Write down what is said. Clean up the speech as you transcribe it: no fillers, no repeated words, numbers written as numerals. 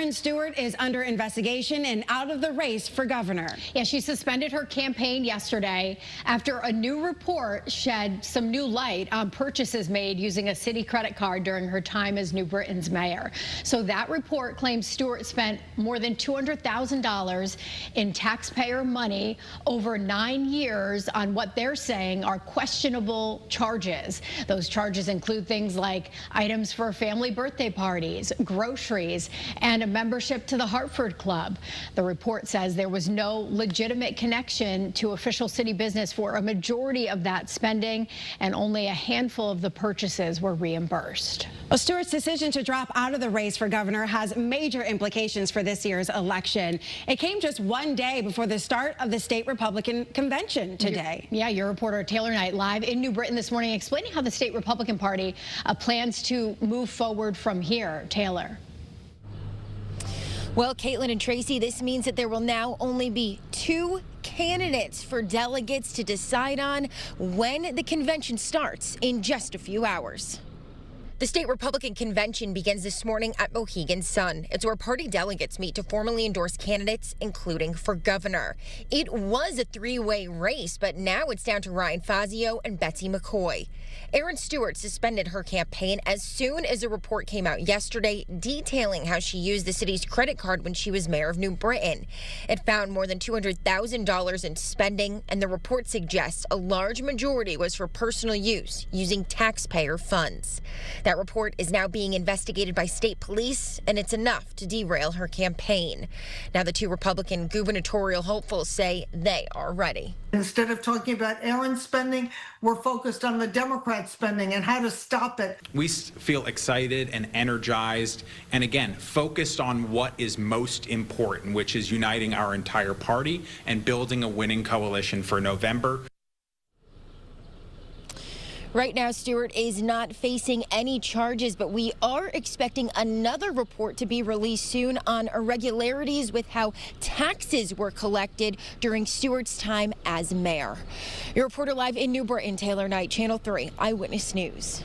Erin Stewart is under investigation and out of the race for governor. Yeah, she suspended her campaign yesterday after a new report shed some new light on purchases made using a city credit card during her time as New Britain's mayor. So that report claims Stewart spent more than $200,000 in taxpayer money over 9 years on what they're saying are questionable charges. Those charges include things like items for family birthday parties, groceries, and a membership to the Hartford Club. The report says there was no legitimate connection to official city business for a majority of that spending, and only a handful of the purchases were reimbursed. Well, Stewart's decision to drop out of the race for governor has major implications for this year's election. It came just one day before the start of the state Republican convention today. Yeah, your reporter Taylor Knight live in New Britain this morning explaining how the state Republican Party plans to move forward from here. Taylor. Well, Caitlin and Tracy, this means that there will now only be 2 candidates for delegates to decide on when the convention starts in just a few hours. The state Republican convention begins this morning at Mohegan Sun. It's where party delegates meet to formally endorse candidates, including for governor. It was a 3-way race, but now it's down to Ryan Fazio and Betsy McCoy. Erin Stewart suspended her campaign as soon as a report came out yesterday detailing how she used the city's credit card when she was mayor of New Britain. It found more than $200,000 in spending, and the report suggests a large majority was for personal use, using taxpayer funds. That report is now being investigated by state police, and it's enough to derail her campaign. Now the 2 Republican gubernatorial hopefuls say they are ready. Instead of talking about Erin's spending, we're focused on the Democrat spending and how to stop it. We feel excited and energized and, again, focused on what is most important, which is uniting our entire party and building a winning coalition for November. Right now, Stewart is not facing any charges, but we are expecting another report to be released soon on irregularities with how taxes were collected during Stewart's time as mayor. Your reporter live in New Britain, Taylor Knight, Channel 3 Eyewitness News.